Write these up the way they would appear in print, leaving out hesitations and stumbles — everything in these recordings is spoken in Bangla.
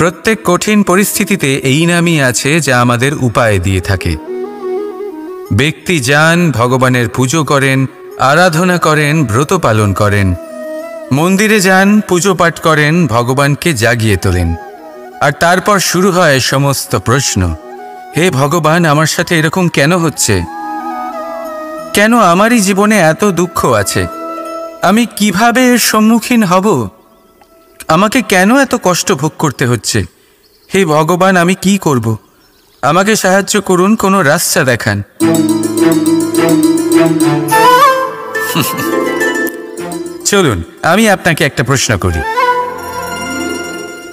প্রত্যেক কঠিন পরিস্থিতিতে এই নামই আছে যা আমাদের উপায় দিয়ে থাকে। ব্যক্তি যান, ভগবানের পুজো করেন, আরাধনা করেন, ব্রত পালন করেন, মন্দিরে যান, পুজো পাঠ করেন, ভগবানকে জাগিয়ে তোলেন, আর তারপর শুরু হয় সমস্ত প্রশ্ন। হে ভগবান, আমার সাথে এরকম কেন হচ্ছে? কেন আমারই জীবনে এত দুঃখ আছে? আমি কিভাবে এর সম্মুখীন হব? আমাকে কেন এত কষ্ট ভোগ করতে হচ্ছে? হে ভগবান, আমি কি করব? আমাকে সাহায্য করুন, কোনো রাস্তা দেখান। চলুন আমি আপনাকে একটা প্রশ্ন করি।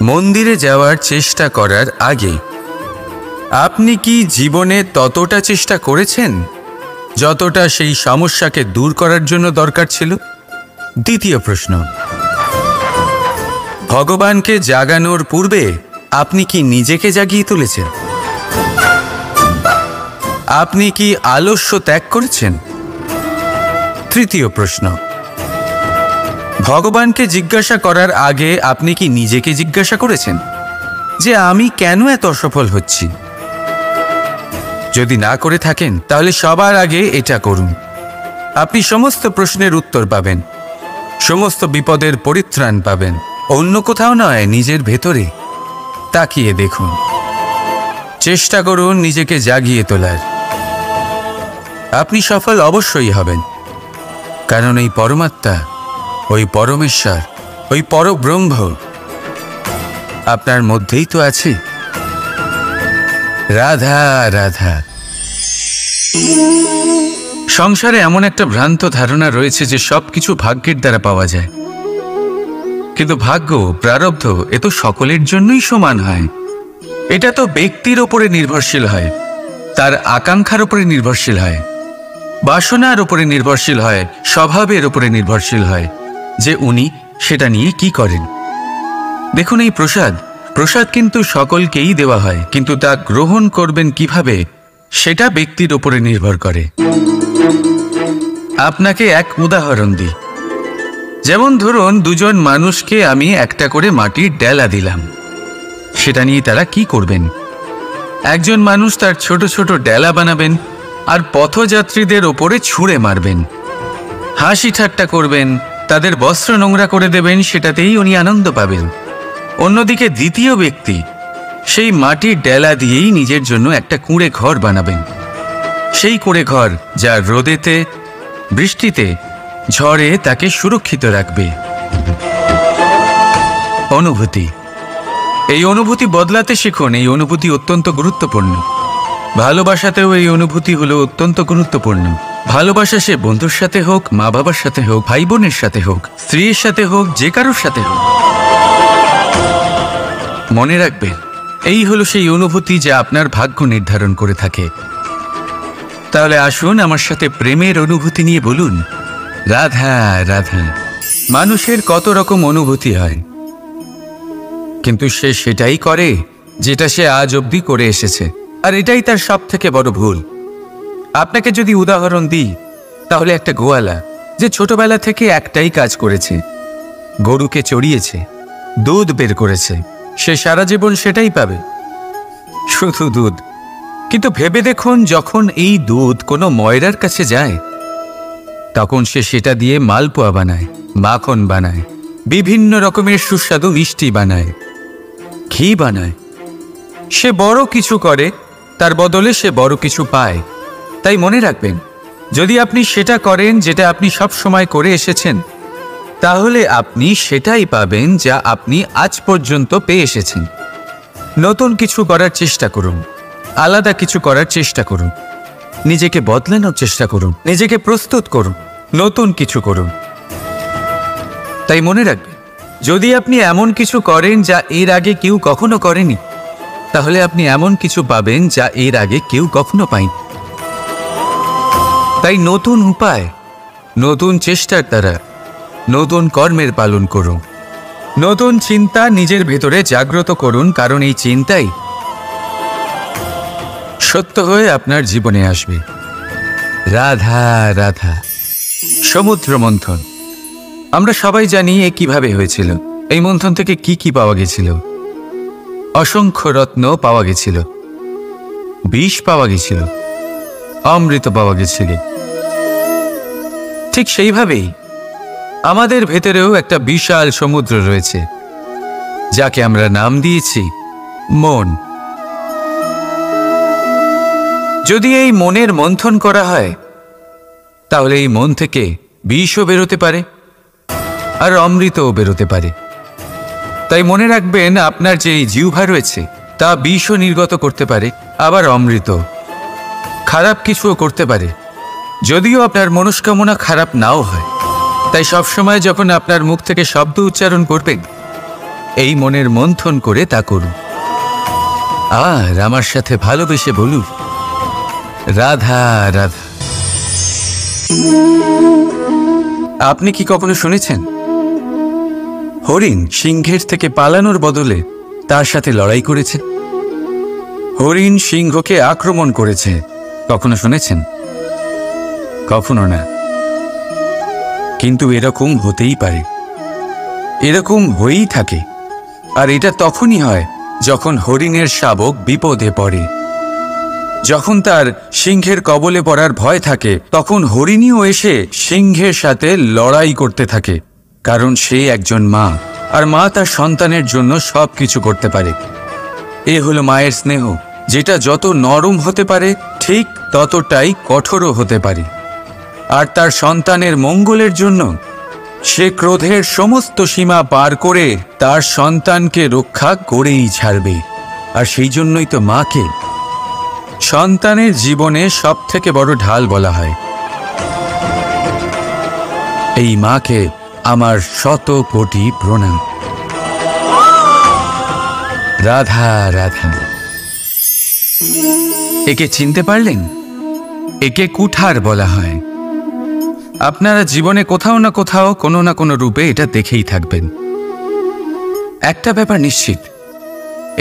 মন্দিরে যাওয়ার চেষ্টা করার আগে আপনি কি জীবনে ততটা চেষ্টা করেছেন যতটা সেই সমস্যাকে দূর করার জন্য দরকার ছিল? দ্বিতীয় প্রশ্ন, ভগবানকে জাগানোর পূর্বে আপনি কি নিজেকে জাগিয়ে তুলেছেন? আপনি কি আলস্য ত্যাগ করেছেন? তৃতীয় প্রশ্ন, ভগবানকে জিজ্ঞাসা করার আগে আপনি কি নিজেকে জিজ্ঞাসা করেছেন যে আমি কেন এত অসফল হচ্ছি? যদি না করে থাকেন তাহলে সবার আগে এটা করুন। আপনি সমস্ত প্রশ্নের উত্তর পাবেন, সমস্ত বিপদের পরিত্রাণ পাবেন। অন্য কোথাও নয়, নিজের ভেতরে তাকিয়ে দেখুন। চেষ্টা করুন নিজেকে জাগিয়ে তোলার। আপনি সফল অবশ্যই হবেন, কারণ এই পরমাত্মা, ওই পরমেশ্বর, ওই পরব্রহ্ম আপনার মধ্যেই তো আছে। রাধা রাধা। সংসারে এমন একটা ভ্রান্ত ধারণা রয়েছে যে সবকিছু ভাগ্যের দ্বারা পাওয়া যায়, কিন্তু ভাগ্য, প্রারব্ধ এ তো সকলের জন্যই সমান হয়। এটা তো ব্যক্তির ওপরে নির্ভরশীল হয়, তার আকাঙ্ক্ষার উপরে নির্ভরশীল হয়, বাসনার উপরে নির্ভরশীল হয়, স্বভাবের উপরে নির্ভরশীল হয় যে উনি সেটা নিয়ে কি করেন। দেখুন, এই প্রসাদ কিন্তু সকলকেই দেওয়া হয়, কিন্তু তা গ্রহণ করবেন কিভাবে সেটা ব্যক্তির উপরে নির্ভর করে। আপনাকে এক উদাহরণ দিই। যেমন ধরুন, দুজন মানুষকে আমি একটা করে মাটির ডেলা দিলাম, সেটা নিয়ে তারা কি করবেন? একজন মানুষ তার ছোট ছোট ডেলা বানাবেন আর পথযাত্রীদের ওপরে ছুঁড়ে মারবেন, হাসি ঠাট্টা করবেন, তাদের বস্ত্র নোংরা করে দেবেন, সেটাতেই উনি আনন্দ পাবেন। অন্যদিকে দ্বিতীয় ব্যক্তি সেই মাটির ডেলা দিয়েই নিজের জন্য একটা কুঁড়ে ঘর বানাবেন। সেই কুঁড়ে ঘর যা রোদেতে, বৃষ্টিতে, ঝড়ে তাকে সুরক্ষিত রাখবে। অনুভূতি, এই অনুভূতি বদলাতে শিখুন। এই অনুভূতি অত্যন্ত গুরুত্বপূর্ণ। ভালোবাসাতেও এই অনুভূতি হলো অত্যন্ত গুরুত্বপূর্ণ। ভালোবাসা সে বন্ধুর সাথে হোক, মা বাবার সাথে হোক, ভাই বোনের সাথে হোক, স্ত্রীর সাথে হোক, যে কারোর সাথে হোক, মনে রাখবেন এই হলো সেই অনুভূতি যা আপনার ভাগ্য নির্ধারণ করে থাকে। তাহলে আসুন আমার সাথে প্রেমের অনুভূতি নিয়ে বলুন, রাধা রাধা। মানুষের কত রকম অনুভূতি হয়, কিন্তু সে সেটাই করে যেটা সে আজ অবধি করে এসেছে, আর এটাই তার সব থেকে বড় ভুল। আপনাকে যদি উদাহরণ দিই, তাহলে একটা গোয়ালা যে ছোটবেলা থেকে একটাই কাজ করেছে, গরুকে চড়িয়েছে, দুধ বের করেছে, সে সারা জীবন সেটাই পাবে, শুধু দুধ। কিন্তু ভেবে দেখুন, যখন এই দুধ কোনো ময়রার কাছে যায়, তখন সে সেটা দিয়ে মালপোয়া বানায়, মাখন বানায়, বিভিন্ন রকমের সুস্বাদু মিষ্টি বানায়, ঘি বানায়। সে বড় কিছু করে, তার বদলে সে বড় কিছু পায়। তাই মনে রাখবেন, যদি আপনি সেটা করেন যেটা আপনি সব সময় করে এসেছেন, তাহলে আপনি সেটাই পাবেন যা আপনি আজ পর্যন্ত পেয়ে এসেছেন। নতুন কিছু করার চেষ্টা করুন, আলাদা কিছু করার চেষ্টা করুন, নিজেকে বদলানোর চেষ্টা করুন, নিজেকে প্রস্তুত করুন, নতুন কিছু করুন। তাই মনে রাখবেন, যদি আপনি এমন কিছু করেন যা এর আগে কেউ কখনো করেনি, তাহলে আপনি এমন কিছু পাবেন যা এর আগে কেউ কখনো পায়নি। তাই নতুন উপায়, নতুন চেষ্টার দ্বারা নতুন কর্মের পালন করুন। নতুন চিন্তা নিজের ভেতরে জাগ্রত করুন, কারণ এই চিন্তাই সত্য হয়ে আপনার জীবনে আসবে। রাধা রাধা। সমুদ্র মন্থন, আমরা সবাই জানি এ কিভাবে হয়েছিল, এই মন্থন থেকে কি কি পাওয়া গেছিল। অসংখ্য রত্ন পাওয়া গেছিল, বিষ পাওয়া গেছিল, অমৃত পাওয়া গেছিল। ঠিক সেইভাবেই আমাদের ভেতরেও একটা বিশাল সমুদ্র রয়েছে, যাকে আমরা নাম দিয়েছি মন। যদি এই মনের মন্থন করা হয়, তাহলে এই মন থেকে বিষও বেরোতে পারে আর অমৃতও বেরোতে পারে। তাই মনে রাখবেন, আপনার যে জিহ্বা রয়েছে তা বিষও নির্গত করতে পারে, আবার অমৃত, খারাপ কিছুও করতে পারে, যদিও আপনার মনস্কামনা খারাপ নাও হয়। তাই সবসময় যখন আপনার মুখ থেকে শব্দ উচ্চারণ করবেন, এই মনের মন্থন করে তা করুন। আর আমার সাথে ভালোবেসে বলুন, রাধা রাধা। আপনি কি কখনো শুনেছেন হরিণ সিংহের থেকে পালানোর বদলে তার সাথে লড়াই করেছে? হরিণ সিংহকে আক্রমণ করেছে, কখনো শুনেছেন? কখনো না। কিন্তু এরকম হতেই পারে, এরকম হয়েই থাকে। আর এটা তখনই হয় যখন হরিণের শাবক বিপদে পড়ে। যখন তার সিংহের কবলে পড়ার ভয় থাকে, তখন হরিণীও এসে সিংহের সাথে লড়াই করতে থাকে। কারণ সে একজন মা, আর মা তার সন্তানের জন্য সব কিছু করতে পারে। এ হলো মায়ের স্নেহ, যেটা যত নরম হতে পারে ঠিক ততটাই কঠোরও হতে পারে। আর তার সন্তানের মঙ্গলের জন্য সে ক্রোধের সমস্ত সীমা পার করে তার সন্তানকে রক্ষা করেই ছাড়বে। আর সেই জন্যই তো মাকে সন্তানের জীবনে সবথেকে বড় ঢাল বলা হয়। এই মাকে আমার শত কোটি প্রণাম। রাধা রাধা। একে চিনতে পারলেন? একে কুঠার বলা হয়। আপনারা জীবনে কোথাও না কোথাও কোনো না কোনো রূপে এটা দেখেই থাকবেন। একটা ব্যাপার নিশ্চিত,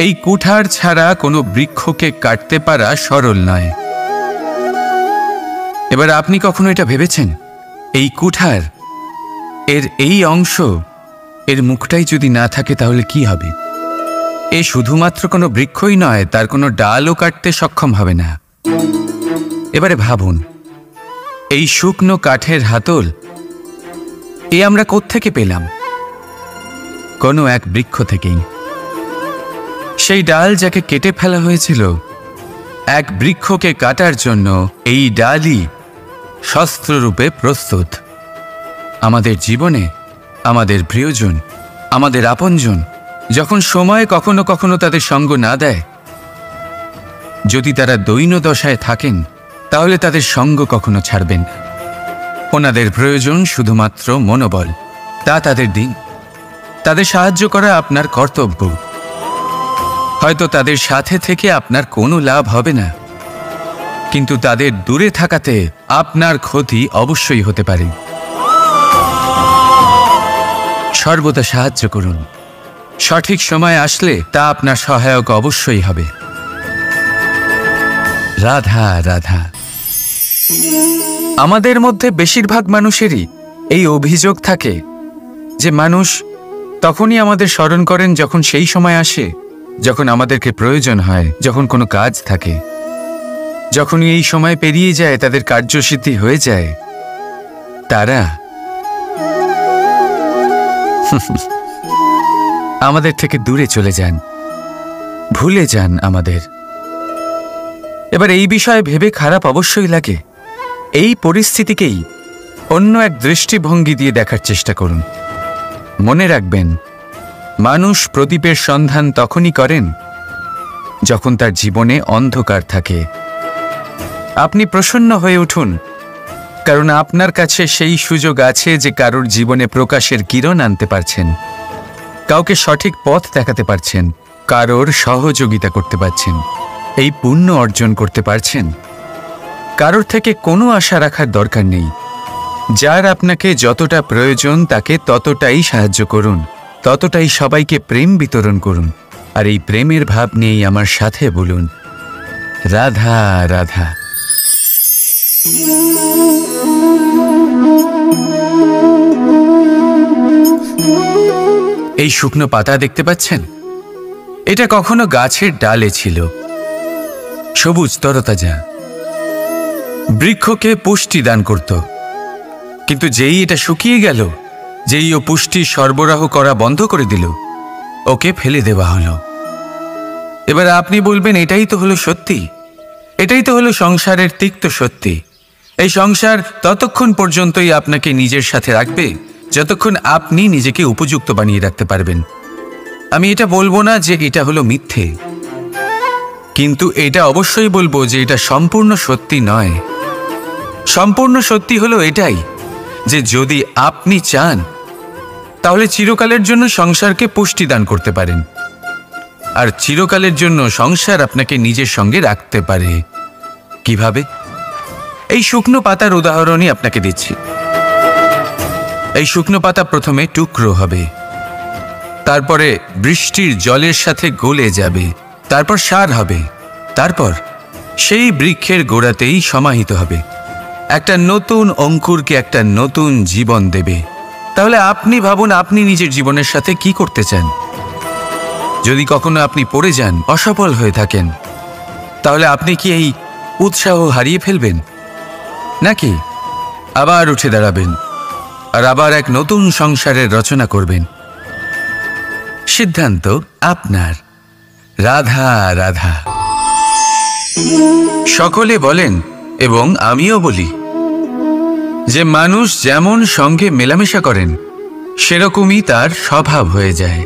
এই কুঠার ছাড়া কোনো বৃক্ষকে কাটতে পারা সরল নয়। এবার আপনি কখনো এটা ভেবেছেন, এই কুঠার এর এই অংশ, এর মুখটাই যদি না থাকে তাহলে কি হবে? এ শুধুমাত্র কোনো বৃক্ষই নয়, তার কোনো ডালও কাটতে সক্ষম হবে না। এবারে ভাবুন, এই শুকনো কাঠের হাতল এ আমরা কোত্থেকে পেলাম? কোনো এক বৃক্ষ থেকেই। সেই ডাল যাকে কেটে ফেলা হয়েছিল, এক বৃক্ষকে কাটার জন্য এই ডালই শস্ত্ররূপে প্রস্তুত। আমাদের জীবনে আমাদের প্রিয়জন, আমাদের আপনজন যখন সময় কখনো কখনো তাদের সঙ্গ না দেয়, যদি তারা দৈন্য দশায় থাকেন, তাহলে তাদের সঙ্গ কখনো ছাড়বেন না। ওনাদের প্রয়োজন শুধুমাত্র মনোবল, তা তাদের দিন। তাদের সাহায্য করা আপনার কর্তব্য। হয়তো তাদের সাথে থেকে আপনার কোনো লাভ হবে না, কিন্তু তাদের দূরে থাকাতে আপনার ক্ষতি অবশ্যই হতে পারে। সর্বদা সাহায্য করুন। সঠিক সময় আসলে তা আপনার সহায়ক অবশ্যই হবে। রাধা রাধা। আমাদের মধ্যে বেশিরভাগ মানুষেরই এই অভিযোগ থাকে যে মানুষ তখনই আমাদের স্মরণ করেন যখন সেই সময় আসে যখন আমাদেরকে প্রয়োজন হয়, যখন কোনো কাজ থাকে। যখনই এই সময় পেরিয়ে যায়, তাদের কার্যসিদ্ধি হয়ে যায়, তারা আমাদের থেকে দূরে চলে যান, ভুলে যান আমাদের। এবার এই বিষয়ে ভেবে খারাপ অবশ্যই লাগে। এই পরিস্থিতিকেই অন্য এক দৃষ্টিভঙ্গি দিয়ে দেখার চেষ্টা করুন। মনে রাখবেন, মানুষ প্রদীপের সন্ধান তখনই করেন যখন তার জীবনে অন্ধকার থাকে। আপনি প্রসন্ন হয়ে উঠুন, কারণ আপনার কাছে সেই সুযোগ আছে যে কারোর জীবনে প্রকাশের কিরণ আনতে পারছেন, কাউকে সঠিক পথ দেখাতে পারছেন, কারোর সহযোগিতা করতে পারছেন, এই পুণ্য অর্জন করতে পারছেন। কারোর থেকে কোনো আশা রাখার দরকার নেই। যার আপনাকে যতটা প্রয়োজন তাকে ততটাই সাহায্য করুন, ততটাই সবাইকে প্রেম বিতরণ করুন। আর এই প্রেমের ভাব নিয়েই আমার সাথে বলুন, রাধা রাধা। এই শুকনো পাতা দেখতে পাচ্ছেন? এটা কখনো গাছের ডালে ছিল, সবুজ তরতাজা, বৃক্ষকে পুষ্টি দান করত। কিন্তু যেই এটা শুকিয়ে গেল, যেই ও পুষ্টি সরবরাহ করা বন্ধ করে দিল, ওকে ফেলে দেওয়া হলো। এবার আপনি বলবেন, এটাই তো হলো সত্যি, এটাই তো হলো সংসারের তিক্ত সত্যি। এই সংসার ততক্ষণ পর্যন্তই আপনাকে নিজের সাথে রাখবে যতক্ষণ আপনি নিজেকে উপযুক্ত বানিয়ে রাখতে পারবেন। আমি এটা বলবো না যে এটা হলো মিথ্যে, কিন্তু এটা অবশ্যই বলবো যে এটা সম্পূর্ণ সত্যি নয়। সম্পূর্ণ সত্যি হলো এটাই যে যদি আপনি চান তাহলে চিরকালের জন্য সংসারকে পুষ্টি দান করতে পারেন, আর চিরকালের জন্য সংসার আপনাকে নিজের সঙ্গে রাখতে পারে। কিভাবে? এই শুকনো পাতার উদাহরণই আপনাকে দিচ্ছি। এই শুকনো পাতা প্রথমে টুকরো হবে, তারপরে বৃষ্টির জলের সাথে গলে যাবে, তারপর সার হবে, তারপর সেই বৃক্ষের গোড়াতেই সমাহিত হবে, একটা নতুন অঙ্কুরকে একটা নতুন জীবন দেবে। তাহলে আপনি ভাবুন, আপনি নিজের জীবনের সাথে কি করতে চান? যদি কখনো আপনি পড়ে যান, অসফল হয়ে থাকেন, তাহলে আপনি কি এই উৎসাহ হারিয়ে ফেলবেন, নাকি আবার উঠে দাঁড়াবেন আর আবার এক নতুন সংসারের রচনা করবেন? সিদ্ধান্ত আপনার। রাধা রাধা। সকলে বলেন এবং আমিও বলি যে মানুষ যেমন সঙ্গে মেলামেশা করেন সেরকমই তার স্বভাব হয়ে যায়।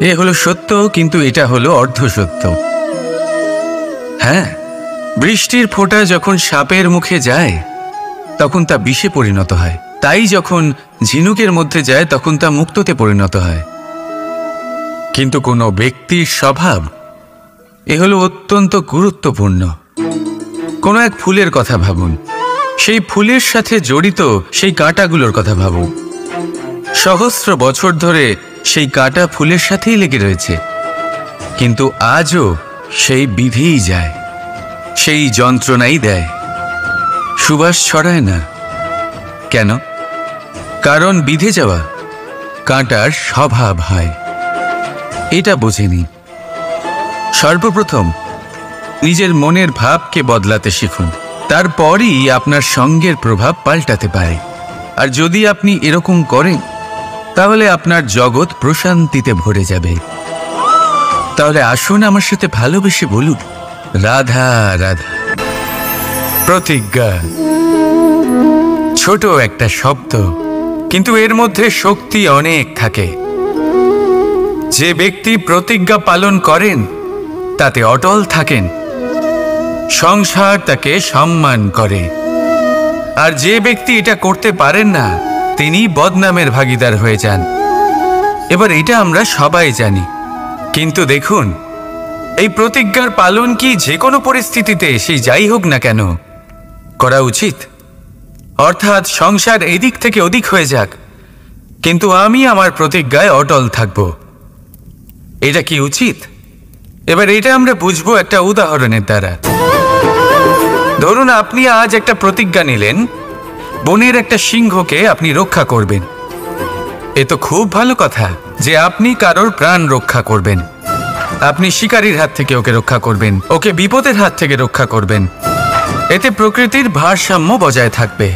এ হলো সত্য, কিন্তু এটা হলো অর্ধসত্য। হ্যাঁ, বৃষ্টির ফোঁটা যখন সাপের মুখে যায় তখন তা বিষে পরিণত হয়, তাই যখন ঝিনুকের মধ্যে যায় তখন তা মুক্তোতে পরিণত হয়। কিন্তু কোনো ব্যক্তির স্বভাব এ হলো অত্যন্ত গুরুত্বপূর্ণ। কোনো এক ফুলের কথা ভাবুন, সেই ফুলের সাথে জড়িত সেই কাঁটাগুলোর কথা ভাবুন। সহস্র বছর ধরে সেই কাঁটা ফুলের সাথেই লেগে রয়েছে, কিন্তু আজও সেই বিধেই যায়, সেই যন্ত্রণাই দেয়, সুবাস ছড়ায় না। কেন? কারণ বিধে যাওয়া কাঁটার স্বভাব হয়। এটা বোঝেনি। সর্বপ্রথম নিজের মনের ভাবকে বদলাতে শিখুন, তারপরই আপনার সঙ্গের প্রভাব পাল্টাতে পারে। আর যদি আপনি এরকম করেন তাহলে আপনার জগৎ প্রশান্তিতে ভরে যাবে। তাহলে আসুন আমার সাথে ভালোবেসে বলুন, রাধা রাধা। প্রতিজ্ঞা ছোট একটা শব্দ, কিন্তু এর মধ্যে শক্তি অনেক থাকে। যে ব্যক্তি প্রতিজ্ঞা পালন করেন তাতে অটল থাকেন, সংসার তাকে সম্মান করে। আর যে ব্যক্তি এটা করতে পারেন না তিনি বদনামের ভাগীদার হয়ে যান। এবার এটা আমরা সবাই জানি, কিন্তু দেখুন, এই প্রতিজ্ঞার পালন কি যে কোনো পরিস্থিতিতে সেই যাই হোক না কেন করা উচিত? অর্থাৎ সংসার এদিক থেকে ওদিক হয়ে যাক, কিন্তু আমি আমার প্রতিজ্ঞায় অটল থাকব, এটা কি উচিত? এবার এটা আমরা বুঝবো একটা উদাহরণের দ্বারা। ধরুন আপনি আজ একটা প্রতিজ্ঞা নিলেন, বনের একটা সিংহকে আপনি রক্ষা করবেন। এ তো খুব ভালো কথা যে আপনি কারোর প্রাণ রক্ষা করবেন। আপনি শিকারীর হাত থেকে ওকে রক্ষা করবেন, ওকে বিপদের হাত থেকে রক্ষা করবেন। এতে প্রকৃতির ভারসাম্য বজায় থাকবে।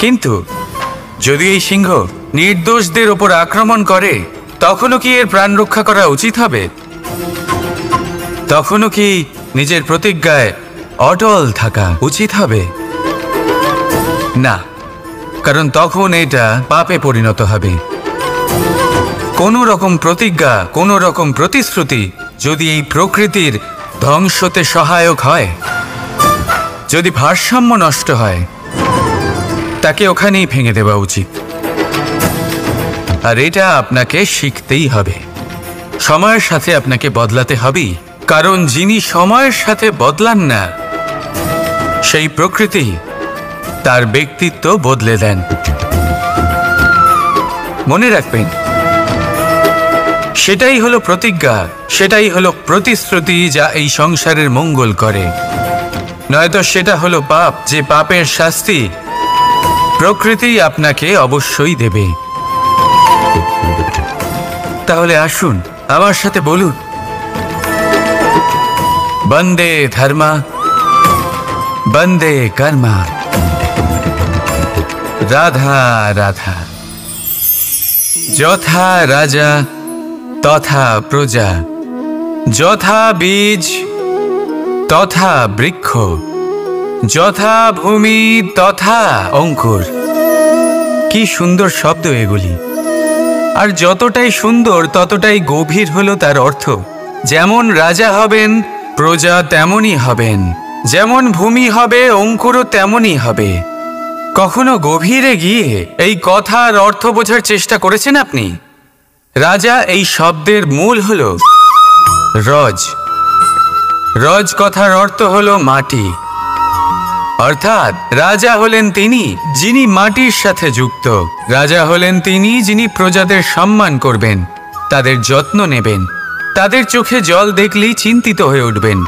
কিন্তু যদি এই সিংহ নির্দোষদের ওপর আক্রমণ করে, তখনও কি এর প্রাণ রক্ষা করা উচিত হবে? তখনও কি নিজের প্রতিজ্ঞায় অটল থাকা উচিত হবে? না, কারণ তখন এটা পাপে পরিণত হবে। কোনো রকম প্রতিজ্ঞা, কোনো রকম প্রতিশ্রুতি যদি এই প্রকৃতির ধ্বংসতে সহায়ক হয়, যদি ভারসাম্য নষ্ট হয়, তাকে ওখানেই ভেঙে দেওয়া উচিত। আর এটা আপনাকে শিখতেই হবে, সময়ের সাথে আপনাকে বদলাতে হবেই। কারণ যিনি সময়ের সাথে বদলান না, সেই প্রকৃতি তার ব্যক্তিত্ব বদলে দেন। মনে রাখবেন, সেটাই হলো প্রতিজ্ঞা, সেটাই হলো প্রতিশ্রুতি যা এই সংসারের মঙ্গল করে। নয়তো সেটা হলো পাপ, যে পাপের শাস্তি প্রকৃতি আপনাকে অবশ্যই দেবে। তাহলে আসুন আমার সাথে বলুন, বন্দে ধর্মা বন্দে কর্মা, রাধা রাধা। যথা রাজা তথা প্রজা, যথা বীজ তথা বৃক্ষ, যথা ভূমি তথা অঙ্কুর। কি সুন্দর শব্দ এগুলি! আর যতটাই সুন্দর ততটাই গভীর হলো তার অর্থ। যেমন রাজা হবেন, প্রজা তেমনই হবেন। যেমন ভূমি হবে, অঙ্কুরও তেমনই হবে। কখনো গভীরে গিয়ে এই কথার অর্থ বোঝার চেষ্টা করেছেন আপনি? রাজা এই শব্দের মূল হল রজ। রজ কথার অর্থ হলো মাটি। অর্থাৎ রাজা হলেন তিনি যিনি মাটির সাথে যুক্ত। রাজা হলেন তিনি যিনি প্রজাদের সম্মান করবেন, তাদের যত্ন নেবেন, তাদের চোখে জল দেখলেই চিন্তিত হয়ে উঠবেন,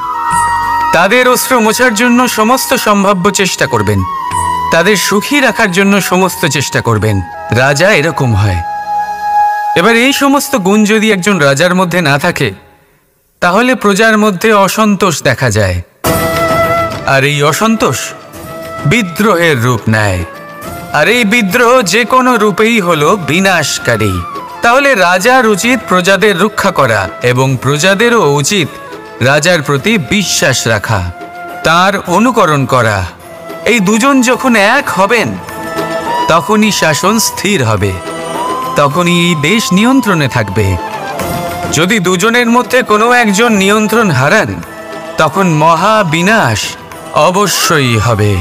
তাদের অশ্রু মোছার জন্য সমস্ত সম্ভাব্য চেষ্টা করবেন, তাদের সুখী রাখার জন্য সমস্ত চেষ্টা করবেন। রাজা এরকম হয়। এবার এই সমস্ত গুণ যদি একজন রাজার মধ্যে না থাকে, তাহলে প্রজার মধ্যে অসন্তোষ দেখা যায়। আর এই অসন্তোষ বিদ্রোহের রূপ নেয়। আর এই বিদ্রোহ যে কোনো রূপেই হলো বিনাশকারী। তাহলে রাজার উচিত প্রজাদের রক্ষা করা, এবং প্রজাদেরও উচিত রাজার প্রতি বিশ্বাস রাখা, তার অনুকরণ করা। এই দুজন যখন এক হবেন, তখনই শাসন স্থির হবে, তখনই এই দেশ নিয়ন্ত্রণে থাকবে। যদি দুজনের মধ্যে কোনো একজন নিয়ন্ত্রণ হারান, তখন মহা বিনাশ অবশ্যই হবে।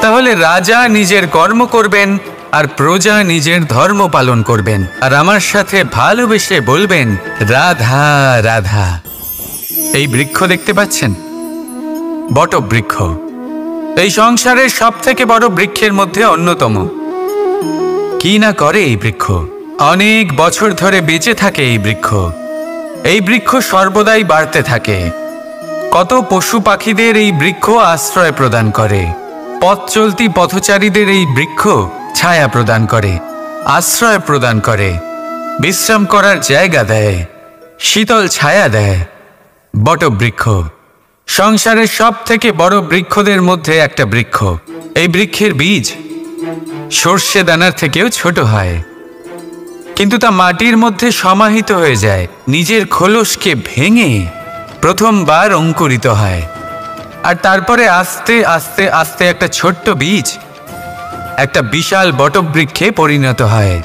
তাহলে রাজা নিজের কর্ম করবেন আর প্রজা নিজের ধর্ম পালন করবেন। আর আমার সাথে ভালোবেসে বলবেন, রাধা রাধা। এই বৃক্ষ দেখতে পাচ্ছেন? বটবৃক্ষ। এই সংসারের সব থেকে বড় বৃক্ষের মধ্যে অন্যতম। কি না করে এই বৃক্ষ? অনেক বছর ধরে বেঁচে থাকে এই বৃক্ষ। এই বৃক্ষ সর্বদাই বাড়তে থাকে। কত পশু পাখিদের এই বৃক্ষ আশ্রয় প্রদান করে। পথ চলতি পথচারীদের এই বৃক্ষ ছায়া প্রদান করে, আশ্রয় প্রদান করে, বিশ্রাম করার জায়গা দেয়, শীতল ছায়া দেয়। বটবৃক্ষ সংসারের সব থেকে বড় বৃক্ষদের মধ্যে একটা বৃক্ষ। এই বৃক্ষের বীজ সর্ষে দানার থেকেও ছোট হয়, কিন্তু তা মাটির মধ্যে সমাহিত হয়ে যায়, নিজের খোলসকে ভেঙে প্রথমবার অঙ্কুরিত হয়। আর তারপরে আস্তে আস্তে আস্তে একটা ছোট্ট বীজ একটা বিশাল বটবৃক্ষে পরিণত হয়।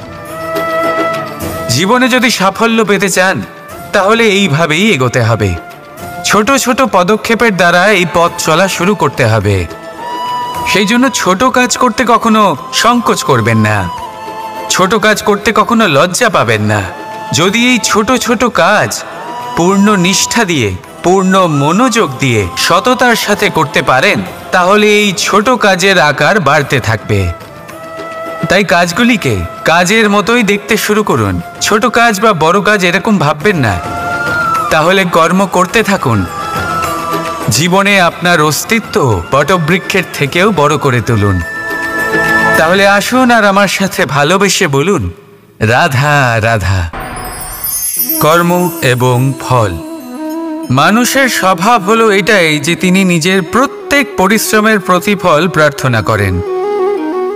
জীবনে যদি সাফল্য পেতে চান, তাহলে এইভাবেই এগোতে হবে। ছোট ছোট পদক্ষেপের দ্বারা এই পথ চলা শুরু করতে হবে। সেই জন্য ছোট কাজ করতে কখনো সংকোচ করবেন না, ছোট কাজ করতে কখনো লজ্জা পাবেন না। যদি এই ছোট ছোট কাজ পূর্ণ নিষ্ঠা দিয়ে, পূর্ণ মনোযোগ দিয়ে, সততার সাথে করতে পারেন, তাহলে এই ছোট কাজের আকার বাড়তে থাকবে। তাই কাজগুলিকে কাজের মতোই দেখতে শুরু করুন। ছোট কাজ বা বড় কাজ এরকম ভাববেন না। তাহলে কর্ম করতে থাকুন। জীবনে আপনার অস্তিত্ব বটবৃক্ষের থেকেও বড় করে তুলুন। তাহলে আসুন আর আমার সাথে ভালোবেসে বলুন, রাধা রাধা। কর্ম এবং ফল। মানুষের স্বভাব হলো এটাই যে তিনি নিজের প্রত্যেক পরিশ্রমের প্রতিফল প্রার্থনা করেন।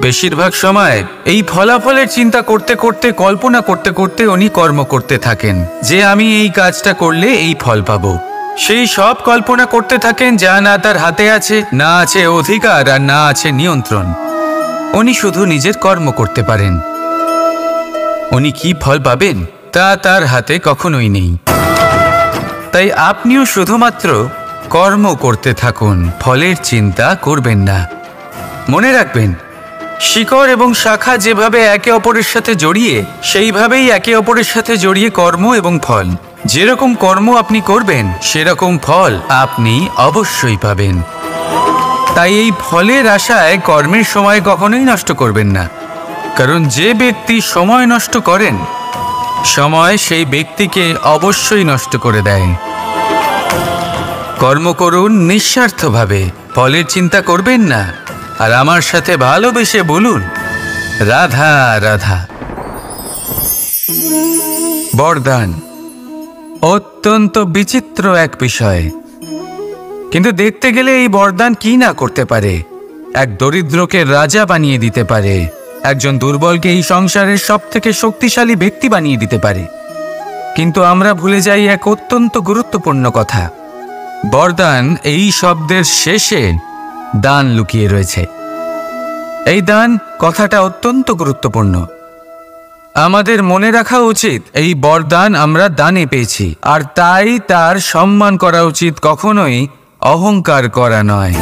বেশিরভাগ সময় এই ফলাফলের চিন্তা করতে করতে, কল্পনা করতে করতে উনি কর্ম করতে থাকেন যে আমি এই কাজটা করলে এই ফল পাবো। সেই সব কল্পনা করতে থাকেন যা না তার হাতে আছে, না আছে অধিকার, আর না আছে নিয়ন্ত্রণ। উনি শুধু নিজের কর্ম করতে পারেন। উনি কি ফল পাবেন তা তার হাতে কখনোই নেই। তাই আপনিও শুধুমাত্র কর্ম করতে থাকুন, ফলের চিন্তা করবেন না। মনে রাখবেন, শিকড় এবং শাখা যেভাবে একে অপরের সাথে জড়িয়ে, সেইভাবেই একে অপরের সাথে জড়িয়ে কর্ম এবং ফল। যেরকম কর্ম আপনি করবেন, সেরকম ফল আপনি অবশ্যই পাবেন। তাই এই ফলের আশায় কর্মের সময় কখনোই নষ্ট করবেন না, কারণ যে ব্যক্তি সময় নষ্ট করেন, সময় সেই ব্যক্তিকে অবশ্যই নষ্ট করে দেয়। কর্ম করুন নিঃস্বার্থভাবে, ফলের চিন্তা করবেন না। আর আমার সাথে ভালোবেসে বলুন, রাধা রাধা। বরদান। অত্যন্ত বিচিত্র এক বিষয়। কিন্তু দেখতে গেলে এই বরদান কি না করতে পারে। এক দরিদ্রকে রাজা বানিয়ে দিতে পারে, একজন দুর্বলকে এই সংসারের সবথেকে শক্তিশালী ব্যক্তি বানিয়ে দিতে পারে। কিন্তু আমরা ভুলে যাই এক অত্যন্ত গুরুত্বপূর্ণ কথা। বরদান এই শব্দের শেষে দান লুকিয়ে রয়েছে। এই দান কথাটা অত্যন্ত গুরুত্বপূর্ণ। আমাদের মনে রাখা উচিত এই বরদান আমরা দানে পেয়েছি, আর তাই তার সম্মান করা উচিত, কখনোই অহংকার করা নয়।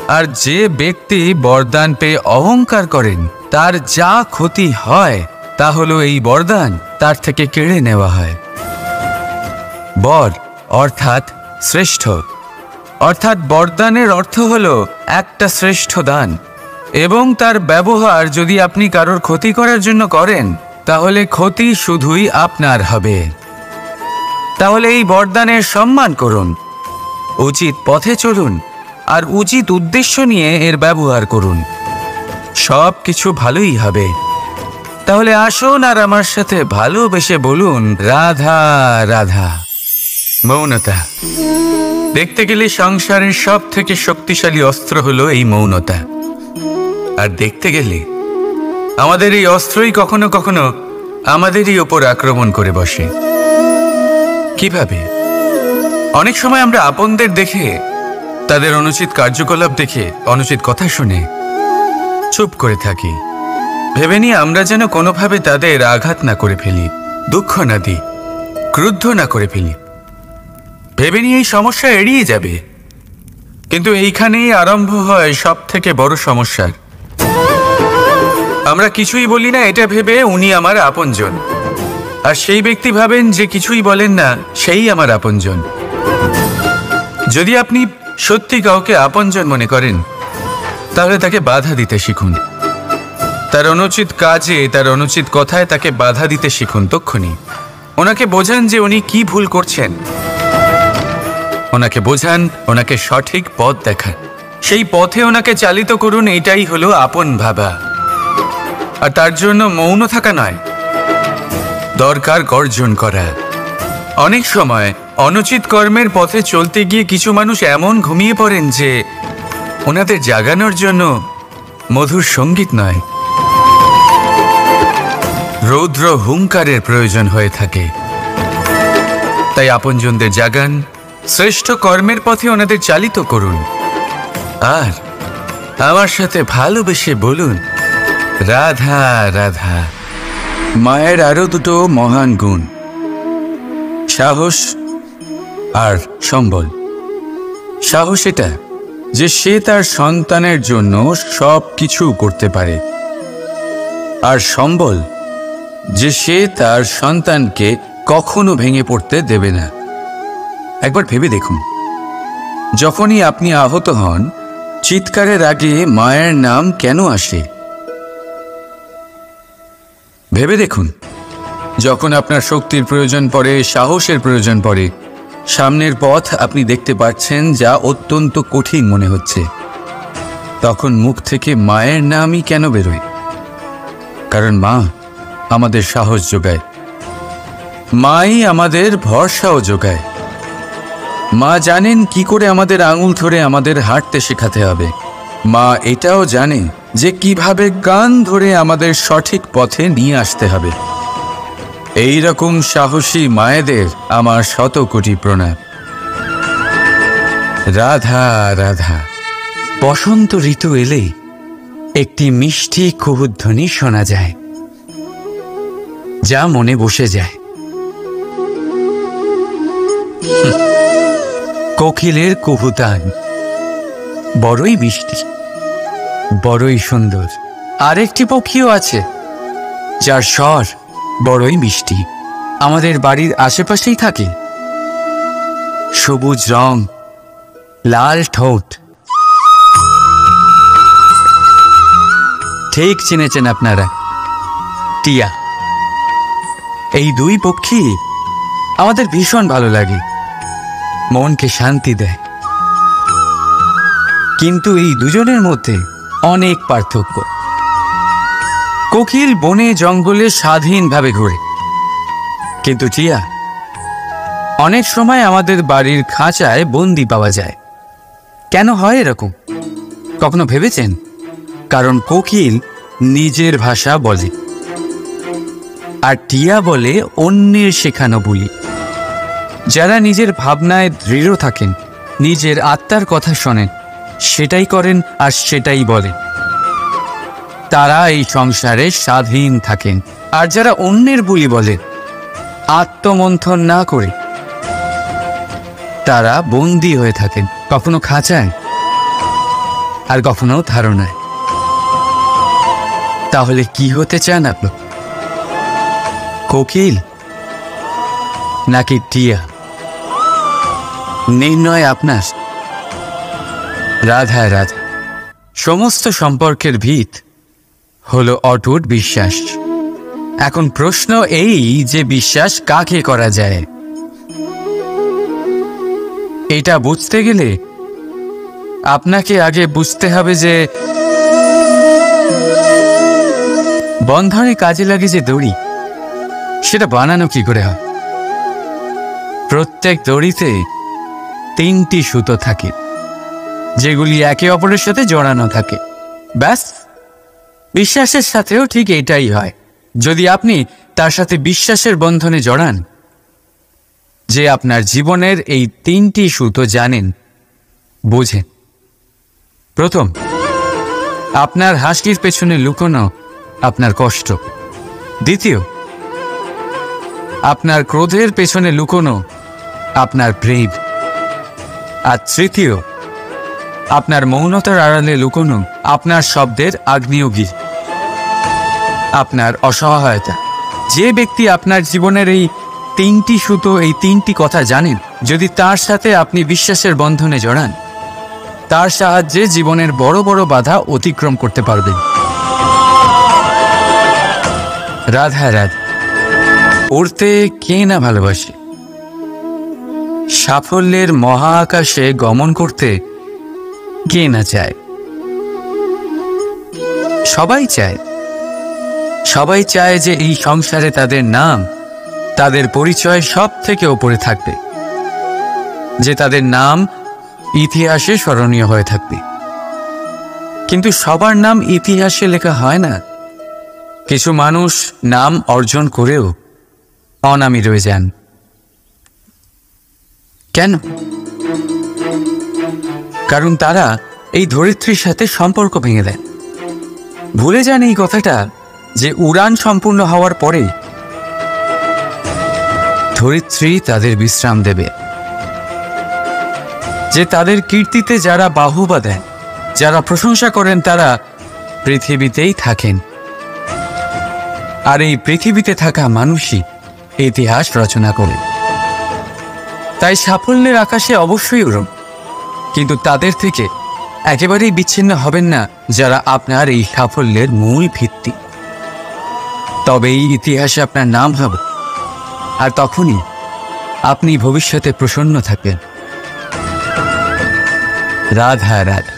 আর যে ব্যক্তি বরদান পেয়ে অহংকার করেন তার যা ক্ষতি হয় তা হলো এই বরদান তার থেকে কেড়ে নেওয়া হয়। বর অর্থাৎ শ্রেষ্ঠ, অর্থাৎ বরদানের অর্থ হলো একটা শ্রেষ্ঠ দান, এবং তার ব্যবহার যদি আপনি কারোর ক্ষতি করার জন্য করেন তাহলে ক্ষতি শুধুই আপনার হবে। তাহলে এই বরদানের সম্মান করুন, উচিত পথে চলুন, আর উচিত উদ্দেশ্য নিয়ে এর ব্যবহার করুন। সব কিছু ভালোই হবে। তাহলে আসুন আর আমার সাথে ভালোবেসে বলুন, রাধা রাধা। মৌনতা। দেখতে গেলে সংসারের সব থেকে শক্তিশালী অস্ত্র হলো এই মৌনতা। আর দেখতে গেলে আমাদের এই অস্ত্রই কখনো কখনো আমাদেরই ওপর আক্রমণ করে বসে। কিভাবে? অনেক সময় আমরা আপনদের দেখে, তাদের অনুচিত কার্যকলাপ দেখে, অনুচিত কথা শুনে চুপ করে থাকি, ভেবে নিয়ে আমরা যেন কোনোভাবে তাদের আঘাত না করে ফেলি, দুঃখ না দিই, ক্রুদ্ধ না করে ফেলি, ভেবে নিয়ে এই সমস্যা এড়িয়ে যাবে। কিন্তু এইখানেই আরম্ভ হয় সব থেকে বড় সমস্যার। আমরা কিছুই বলি না এটা ভেবে উনি আমার আপনজন, আর সেই ব্যক্তি ভাবেন যে কিছুই বলেন না সেই আমার আপনজন। যদি আপনি সত্যি কাউকে আপনজন মনে করেন তাহলে তাকে বাধা দিতে শিখুন, তার অনুচিত কাজে, তার অনুচিত কথায় তাকে বাধা দিতে শিখুন। তক্ষুনি ওনাকে বোঝান যে উনি কি ভুল করছেন, ওনাকে বোঝান, ওনাকে সঠিক পথ দেখান, সেই পথে ওনাকে চালিত করুন। এটাই হলো আপন ভাবা। আর তার জন্য মৌন থাকা নয়, দরকার গর্জন করা। অনেক সময় অনুচিত কর্মের পথে চলতে গিয়ে কিছু মানুষ এমন ঘুমিয়ে পড়েন যে ওনাদের জাগানোর জন্য মধুর সঙ্গীত নয়, রৌদ্র হুঙ্কারের প্রয়োজন হয়ে থাকে। তাই আপনজনদের জাগান, শ্রেষ্ঠ কর্মের পথে ওনাদের চালিত করুন, আর আমার সাথে ভালোবেসে বলুন, রাধা রাধা। মায়ের আরো দুটো মহান গুণ, সাহস আর সম্বল। সাহস এটা যে সে তার সন্তানের জন্য সব কিছু করতে পারে, আর সম্বল যে সে তার সন্তানকে কখনো ভেঙে পড়তে দেবে না। একবার ভেবে দেখুন, যখনই আপনি আহত হন, চিৎকারের আগে মায়ের নাম কেন আসে? ভেবে দেখুন, যখন আপনার শক্তির প্রয়োজন পড়ে, সাহসের প্রয়োজন পড়ে, সামনের পথ আপনি দেখতে পাচ্ছেন যা অত্যন্ত কঠিন মনে হচ্ছে, তখন মুখ থেকে মায়ের নামই কেন বেরোয়? কারণ মা আমাদের সাহস যোগায়, মাই আমাদের ভরসাও যোগায়। মা জানেন কি করে আমাদের আঙুল ধরে আমাদের হাঁটতে শেখাতে হবে। মা এটাও জানে যে কিভাবে কান ধরে আমাদের সঠিক পথে নিয়ে আসতে হবে। এই রকম সাহসী মায়েদের আমার শত কোটি প্রণাম। রাধা রাধা। বসন্ত ঋতু এলেই একটি মিষ্টি কুহুধ্বনি শোনা যায়, যা মনে বসে যায়। কোকিলের কুহুতান বড়ই মিষ্টি, বড়ই সুন্দর। আরেকটি পক্ষীও আছে যার স্বর বড়ই মিষ্টি, আমাদের বাড়ির আশেপাশেই থাকে। সবুজ রং, লাল ঠোঁট। ঠিক চিনেছেন আপনারা, টিয়া। এই দুই পক্ষী আমাদের ভীষণ ভালো লাগে, মনকে শান্তি দেয়। কিন্তু এই দুজনের মধ্যে অনেক পার্থক্য। কোকিল বনে জঙ্গলে স্বাধীনভাবে ঘোরে, কিন্তু টিয়া অনেক সময় আমাদের বাড়ির খাঁচায় বন্দি পাওয়া যায়। কেন হয় এরকম? কখনো ভেবেছেন? কারণ কোকিল নিজের ভাষা বলে, আর টিয়া বলে অন্যের শেখানো বুলি। যারা নিজের ভাবনায় দৃঢ় থাকেন, নিজের আত্মার কথা শোনেন, সেটাই করেন আর সেটাই বলেন, তারা এই সংসারে স্বাধীন থাকেন। আর যারা অন্যের বুলি বলেন, আত্মমন্থন না করে, তারা বন্দী হয়ে থাকেন, কখনো খাঁচায় আর কখনো ধারণায়। তাহলে কি হতে চান আপনি? কোকিল নাকি টিয়া? নির্ণয় আপনার। রাধা রাধা। সমস্ত সম্পর্কের ভিত হলো অটুট বিশ্বাস। এখন প্রশ্ন এই যে বিশ্বাস কাকে করা যায়? এটা বুঝতে গেলে আপনাকে আগে বুঝতে হবে যে বন্ধনে কাজে লাগে যে দড়ি, সেটা বানানো কি করে হয়? প্রত্যেক দড়িতে 3টি সুতো থাকে, যেগুলি একে অপরের সাথে জড়ানো থাকে। ব্যাস, বিশ্বাসের সাথেও ঠিক এটাই হয়। যদি আপনি তার সাথে বিশ্বাসের বন্ধনে জড়ান, যে আপনার জীবনের এই 3টি সুতো জানেন, বোঝেন। প্রথম, আপনার হাসির পেছনে লুকোনো আপনার কষ্ট। দ্বিতীয়, আপনার ক্রোধের পেছনে লুকোনো আপনার প্রেম। আর তৃতীয়, আপনার মৌনতার আড়ালে লুকোনো আপনার শব্দের আগ্নেয়গিরি, আপনার অসহায়তা। যে ব্যক্তি আপনার জীবনের এই 3টি সুতো, এই 3টি কথা জানেন, যদি তার সাথে আপনি বিশ্বাসের বন্ধনে জড়ান, তার সাহায্যে জীবনের বড় বড় বাধা অতিক্রম করতে পারবেন। রাধা রাধা। উড়তে কে না ভালোবাসে? সাফল্যের মহা আকাশে গমন করতে কে না চায়? সবাই চায়। সবাই চায় যে এই সংসারে তাদের নাম, তাদের পরিচয় সব থেকে ওপরে থাকবে, যে তাদের নাম ইতিহাসে স্মরণীয় হয়ে থাকবে। কিন্তু সবার নাম ইতিহাসে লেখা হয় না। কিছু মানুষ নাম অর্জন করেও অনামী রয়ে যান। কেন? কারণ তারা এই ধরিত্রীর সাথে সম্পর্ক ভেঙে দেন। ভুলে যান এই কথাটা, যে উড়ান সম্পূর্ণ হওয়ার পরে ধরিত্রী তাদের বিশ্রাম দেবে, যে তাদের কীর্তিতে যারা বাহুবা দেন, যারা প্রশংসা করেন, তারা পৃথিবীতেই থাকেন। আর এই পৃথিবীতে থাকা মানুষই ইতিহাস রচনা করে। তাই সাফল্যের আকাশে অবশ্যই উড়ুন, কিন্তু তাদের থেকে একেবারেই বিচ্ছিন্ন হবেন না যারা আপনার এই সাফল্যের মূল ভিত্তি। তবেই ইতিহাসে আপনার নাম হবে, আর তখনই আপনি ভবিষ্যতে প্রসন্ন থাকবেন। রাধা রাধা।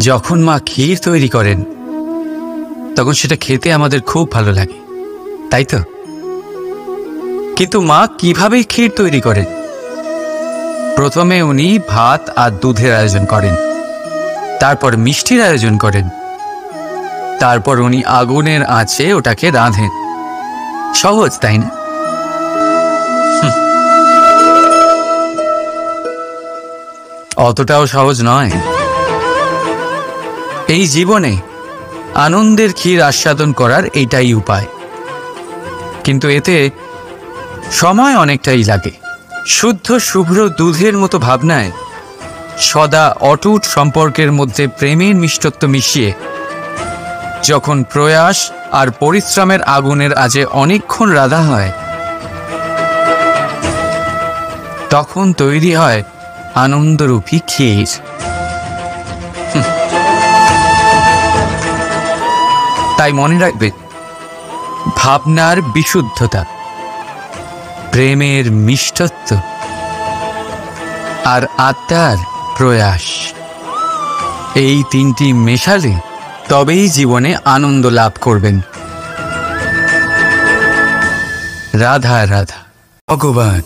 যখন মা ক্ষীর তৈরি করেন, তখন সেটা খেতে আমাদের খুব ভালো লাগে, তাই তো? কিন্তু মা কিভাবে ক্ষীর তৈরি করেন? প্রথমে উনি ভাত আর দুধের আয়োজন করেন, তারপর মিষ্টির আয়োজন করেন, তারপর উনি আগুনের আঁচে ওটাকে রাঁধেন। সহজ, তাই না? অতটাও সহজ নয়। এই জীবনে আনন্দের ক্ষীর আস্বাদন করার এটাই উপায়, কিন্তু এতে সময় অনেকটাই লাগে। শুদ্ধ শুভ্র দুধের মতো ভাবনায় সদা অটুট সম্পর্কের মধ্যে প্রেমের মিষ্টত্ব মিশিয়ে যখন প্রয়াস আর পরিশ্রমের আগুনের আজে অনেকক্ষণ রাধা হয়, তখন তৈরি হয় আনন্দরূপী ক্ষীর। তাই মনে রাখবে, ভাবনার বিশুদ্ধতা, প্রেমের মিষ্টত্ব আর আত্মার প্রয়াস, এই 3টি মেশালে তবেই জীবনে আনন্দ লাভ করবেন। রাধা রাধা। ভগবান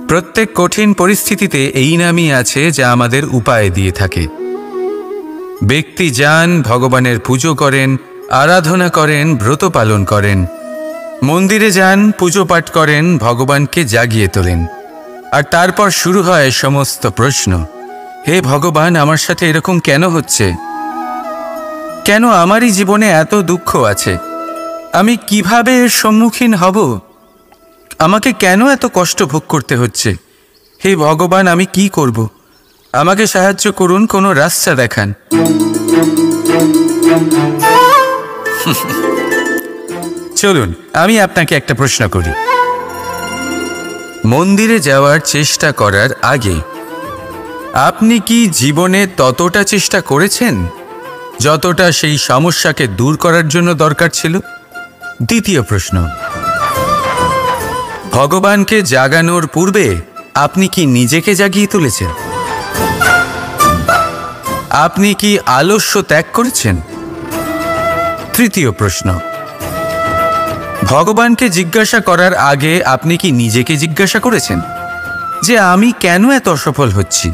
প্রত্যেক কঠিন পরিস্থিতিতে এই নামই আছে যা আমাদের উপায় দিয়ে থাকে। ব্যক্তি যান, ভগবানের পুজো করেন, আরাধনা করেন, ব্রত পালন করেন, মন্দিরে যান, পুজো পাঠ করেন, ভগবানকে জাগিয়ে তোলেন, আর তারপর শুরু হয় সমস্ত প্রশ্ন। হে ভগবান, আমার সাথে এরকম কেন হচ্ছে? কেন আমারই জীবনে এত দুঃখ আছে? আমি কিভাবে এর সম্মুখীন হব? আমাকে কেন এত কষ্ট ভোগ করতে হচ্ছে? হে ভগবান, আমি কি করব? আমাকে সাহায্য করুন, কোনো রাস্তা দেখান। চলুন আমি আপনাকে একটা প্রশ্ন করি। মন্দিরে যাওয়ার চেষ্টা করার আগে আপনি কি জীবনে ততটা চেষ্টা করেছেন যতটা সেই সমস্যাকে দূর করার জন্য দরকার ছিল? দ্বিতীয় প্রশ্ন, ভগবানকে জাগানোর পূর্বে আপনি কি নিজেকে জাগিয়ে তুলেছেন? আপনি কি আলস্য ত্যাগ করেছেন? তৃতীয় প্রশ্ন, ভগবানকে জিজ্ঞাসা করার আগে আপনি কি নিজেকে জিজ্ঞাসা করেছেন যে আমি কেন এত অসফল হচ্ছি?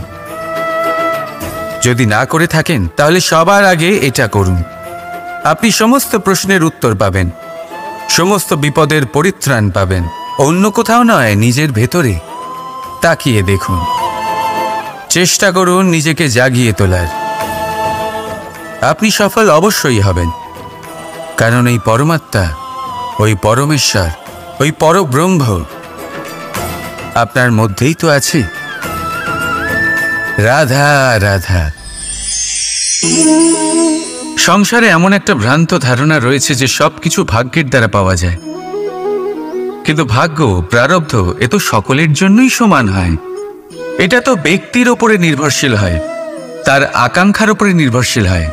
যদি না করে থাকেন তাহলে সবার আগে এটা করুন। আপনি সমস্ত প্রশ্নের উত্তর পাবেন, সমস্ত বিপদের পরিত্রাণ পাবেন। অন্য কোথাও নয়, নিজের ভেতরে তাকিয়ে দেখুন। চেষ্টা করুন নিজেকে জাগিয়ে তোলার। আপনি সফল অবশ্যই হবেন, কারণ এই পরমাত্মা, ওই পরমেশ্বর, ওই পরব্রহ্ম আপনার মধ্যেই তো আছে। রাধা রাধা। সংসারে এমন একটা ভ্রান্ত ধারণা রয়েছে যে সবকিছু ভাগ্যের দ্বারা পাওয়া যায়, কিন্তু ভাগ্য, প্রারব্ধ এ তো সকলের জন্যই সমান হয়। এটা তো ব্যক্তির ওপরে নির্ভরশীল হয়, তার আকাঙ্ক্ষার উপরে নির্ভরশীল হয়,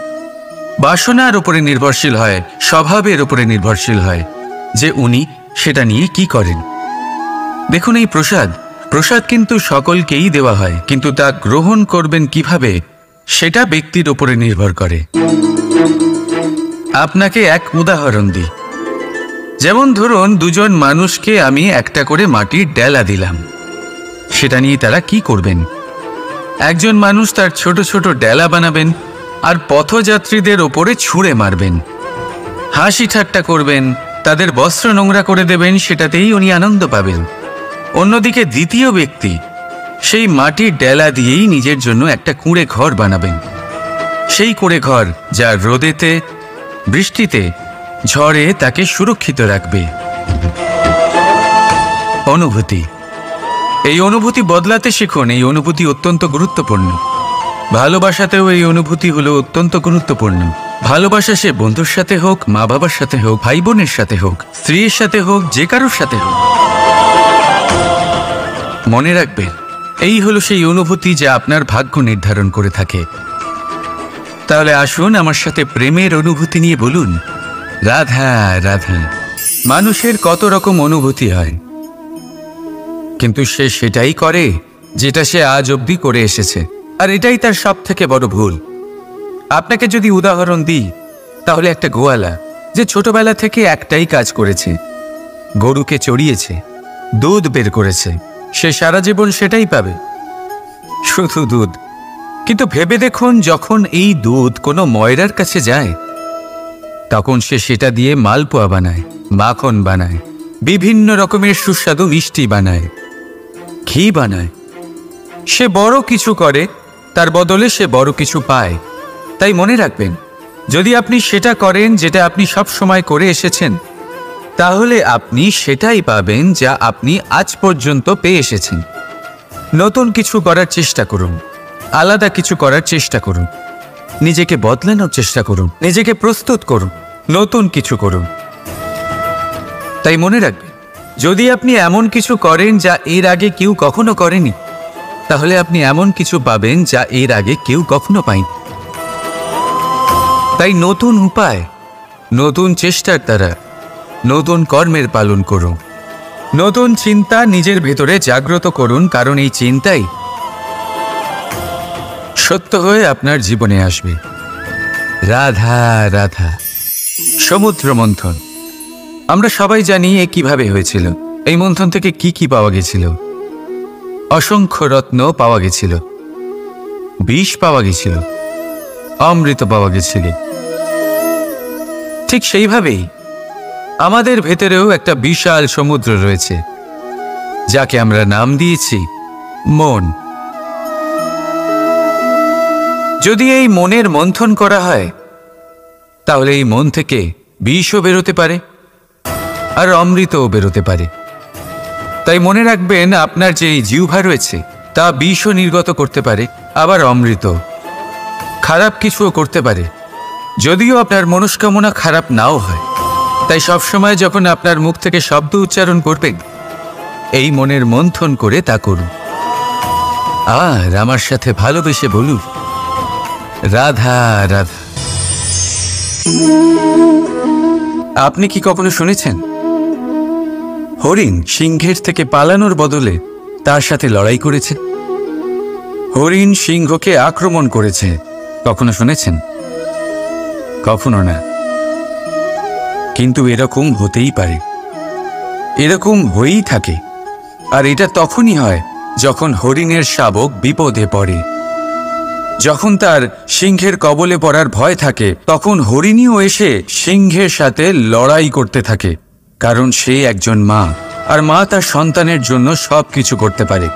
বাসনার উপরে নির্ভরশীল হয়, স্বভাবের উপরে নির্ভরশীল হয় যে উনি সেটা নিয়ে কি করেন। দেখুন, এই প্রসাদ কিন্তু সকলকেই দেওয়া হয়, কিন্তু তা গ্রহণ করবেন কিভাবে সেটা ব্যক্তির উপরে নির্ভর করে। আপনাকে এক উদাহরণ দিই। যেমন ধরুন, দুজন মানুষকে আমি একটা করে মাটির ডেলা দিলাম, সেটা নিয়ে তারা কি করবেন? একজন মানুষ তার ছোট ছোট ডেলা বানাবেন আর পথযাত্রীদের ওপরে ছুঁড়ে মারবেন, হাসি ঠাট্টা করবেন, তাদের বস্ত্র নোংরা করে দেবেন, সেটাতেই উনি আনন্দ পাবেন। অন্যদিকে দ্বিতীয় ব্যক্তি সেই মাটির ডেলা দিয়েই নিজের জন্য একটা কুঁড়ে ঘর বানাবেন। সেই কুঁড়ে ঘর যা রোদেতে, বৃষ্টিতে, ঝড়ে তাকে সুরক্ষিত রাখবে। অনুভূতি, এই অনুভূতি বদলাতে শিখুন। এই অনুভূতি অত্যন্ত গুরুত্বপূর্ণ। ভালোবাসাতেও এই অনুভূতি হলো অত্যন্ত গুরুত্বপূর্ণ। ভালোবাসা সে বন্ধুর সাথে হোক, মা বাবার সাথে হোক, ভাই বোনের সাথে হোক, স্ত্রীর সাথে হোক, যে কারোর সাথে হোক। মনে রাখবেন, এই হলো সেই অনুভূতি যা আপনার ভাগ্য নির্ধারণ করে থাকে। তাহলে আসুন আমার সাথে প্রেমের অনুভূতি নিয়ে বলুন, রাধা রাধা। মানুষের কত রকম অনুভূতি হয়, কিন্তু সে সেটাই করে যেটা সে আজ অবধি করে এসেছে, আর এটাই তার সব থেকে বড় ভুল। আপনাকে যদি উদাহরণ দিই, তাহলে একটা গোয়ালা যে ছোটবেলা থেকে একটাই কাজ করেছে, গরুকে চড়িয়েছে, দুধ বের করেছে, সে সারা জীবন সেটাই পাবে, শুধু দুধ। কিন্তু ভেবে দেখুন, যখন এই দুধ কোনো ময়রার কাছে যায়, তখন সে সেটা দিয়ে মালপোয়া বানায়, মাখন বানায়, বিভিন্ন রকমের সুস্বাদু মিষ্টি বানায়, ঘি বানায়। সে বড় কিছু করে, তার বদলে সে বড় কিছু পায়। তাই মনে রাখবেন, যদি আপনি সেটা করেন যেটা আপনি সব সময় করে এসেছেন, তাহলে আপনি সেটাই পাবেন যা আপনি আজ পর্যন্ত পেয়ে এসেছেন। নতুন কিছু করার চেষ্টা করুন, আলাদা কিছু করার চেষ্টা করুন, নিজেকে বদলানোর চেষ্টা করুন, নিজেকে প্রস্তুত করুন, নতুন কিছু করুন। তাই মনে রাখবেন, যদি আপনি এমন কিছু করেন যা এর আগে কেউ কখনো করেনি, তাহলে আপনি এমন কিছু পাবেন যা এর আগে কেউ কখনো পায়নি। তাই নতুন উপায়, নতুন চেষ্টার দ্বারা নতুন কর্মের পালন করুন। নতুন চিন্তা নিজের ভেতরে জাগ্রত করুন, কারণ এই চিন্তাই সত্য হয়ে আপনার জীবনে আসবে। রাধা রাধা। সমুদ্র মন্থন, আমরা সবাই জানি এ কিভাবে হয়েছিল, এই মন্থন থেকে কি কি পাওয়া গেছিল। অসংখ্য রত্ন পাওয়া গেছিল, বিষ পাওয়া গেছিল, অমৃত পাওয়া গেছিল। ঠিক সেইভাবেই আমাদের ভেতরেও একটা বিশাল সমুদ্র রয়েছে, যাকে আমরা নাম দিয়েছি মন। যদি এই মনের মন্থন করা হয়, তাহলে এই মন থেকে বিষও বেরোতে পারে আর অমৃতও বেরোতে পারে। তাই মনে রাখবেন, আপনার যে জিহ্বা রয়েছে তা বিষও নির্গত করতে পারে, আবার অমৃত, খারাপ কিছুও করতে পারে, যদিও আপনার মনস্কামনা খারাপ নাও হয়। তাই সবসময় যখন আপনার মুখ থেকে শব্দ উচ্চারণ করবেন, এই মনের মন্থন করে তা করুন। আর আমার সাথে ভালোবেসে বলুন, রাধা রাধা। আপনি কি কখনো শুনেছেন হরিণ সিংহের থেকে পালানোর বদলে তার সাথে লড়াই করেছে? হরিণ সিংহকে আক্রমণ করেছে, কখনো শুনেছেন? কখনো না। কিন্তু এরকম হতেই পারে, এরকম হয়েই থাকে। আর এটা তখনই হয় যখন হরিণের শাবক বিপদে পড়ে। যখন তার সিংহের কবলে পড়ার ভয় থাকে, তখন হরিণীও এসে সিংহের সাথে লড়াই করতে থাকে। কারণ সে একজন মা, আর মা তার সন্তানের জন্য সবকিছু করতে পারে।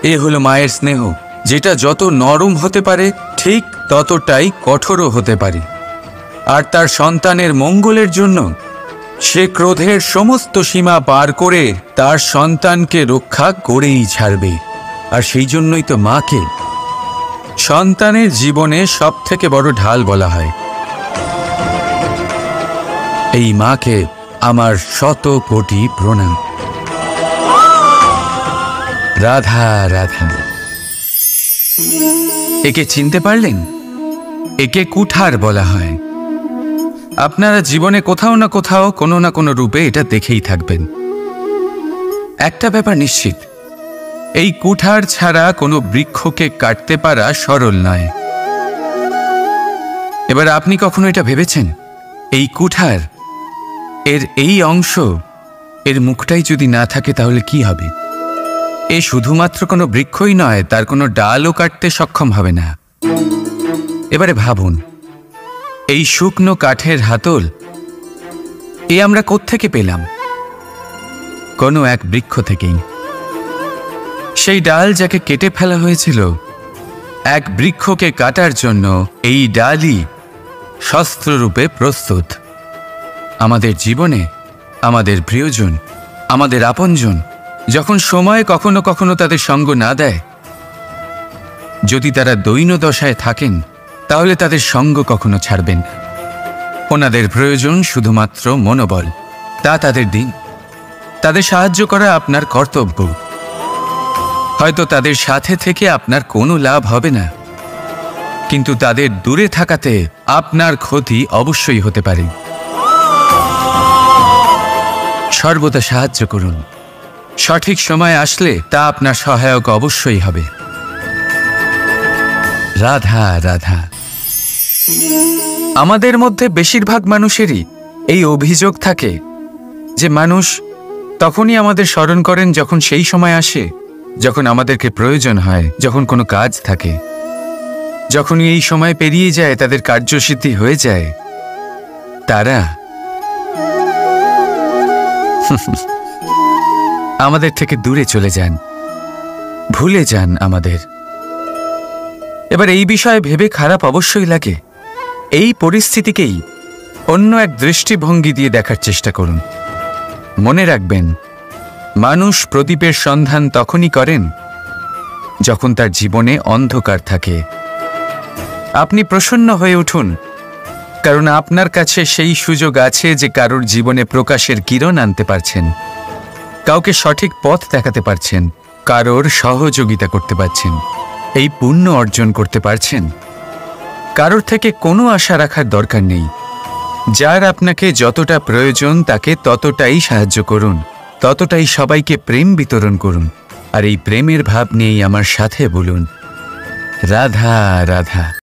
এ হলো মায়ের স্নেহ, যেটা যত নরম হতে পারে ঠিক ততটাই কঠোরও হতে পারে। আর তার সন্তানের মঙ্গলের জন্য সে ক্রোধের সমস্ত সীমা পার করে তার সন্তানকে রক্ষা করেই ছাড়বে। আর সেই জন্যই তো মাকে সন্তানের জীবনে সবথেকে বড় ঢাল বলা হয়। এই মাকে আমার শত কোটি প্রণাম। রাধা রাধা। একে চিনতে পারলেন? একে কুঠার বলা হয়। আপনারা জীবনে কোথাও না কোথাও কোনো না কোনো রূপে এটা দেখেই থাকবেন। একটা ব্যাপার নিশ্চিত, এই কুঠার ছাড়া কোনো বৃক্ষকে কাটতে পারা সরল নয়। এবার আপনি কখনো এটা ভেবেছেন, এই কুঠার এর এই অংশ, এর মুখটাই যদি না থাকে তাহলে কি হবে? এ শুধুমাত্র কোনো বৃক্ষই নয়, তার কোনো ডালও কাটতে সক্ষম হবে না। এবারে ভাবুন, এই শুকনো কাঠের হাতল এ আমরা কোত্থেকে পেলাম? কোনো এক বৃক্ষ থেকেই। সেই ডাল যাকে কেটে ফেলা হয়েছিল, এক বৃক্ষকে কাটার জন্য এই ডালই শস্ত্ররূপে প্রস্তুত। আমাদের জীবনে আমাদের প্রিয়জন, আমাদের আপনজন যখন সময় কখনো কখনো তাদের সঙ্গ না দেয়, যদি তারা দৈন্য দশায় থাকেন, তাহলে তাদের সঙ্গ কখনো ছাড়বেন না। ওনাদের প্রয়োজন শুধুমাত্র মনোবল। তা তাদের দিন। তাদের সাহায্য করা আপনার কর্তব্য। হয়তো তাদের সাথে থেকে আপনার কোনো লাভ হবে না, কিন্তু তাদের দূরে থাকাতে আপনার ক্ষতি অবশ্যই হতে পারে। সর্বদা সাহায্য করুন। সঠিক সময় আসলে তা আপনার সহায়ক অবশ্যই হবে। রাধা রাধা। আমাদের মধ্যে বেশিরভাগ মানুষেরই এই অভিযোগ থাকে যে মানুষ তখনই আমাদের স্মরণ করেন যখন সেই সময় আসে যখন আমাদেরকে প্রয়োজন হয়, যখন কোনো কাজ থাকে। যখনই এই সময় পেরিয়ে যায়, তাদের কার্যসিদ্ধি হয়ে যায়, তারা আমাদের থেকে দূরে চলে যান, ভুলে যান আমাদের। এবার এই বিষয়ে ভেবে খারাপ অবশ্যই লাগে। এই পরিস্থিতিকেই অন্য এক দৃষ্টিভঙ্গি দিয়ে দেখার চেষ্টা করুন। মনে রাখবেন, মানুষ প্রদীপের সন্ধান তখনই করেন যখন তার জীবনে অন্ধকার থাকে। আপনি প্রসন্ন হয়ে উঠুন, কারণ আপনার কাছে সেই সুযোগ আছে যে কারোর জীবনে প্রকাশের কিরণ আনতে পারছেন, কাউকে সঠিক পথ দেখাতে পারছেন, কারোর সহযোগিতা করতে পারছেন, এই পুণ্য অর্জন করতে পারছেন। কারোর থেকে কোনো আশা রাখার দরকার নেই। যার আপনাকে যতটা প্রয়োজন তাকে ততটাই সাহায্য করুন, ততটাই সবাইকে প্রেম বিতরণ করুন। আর এই প্রেমের ভাব নিয়েই আমার সাথে বলুন, রাধা রাধা।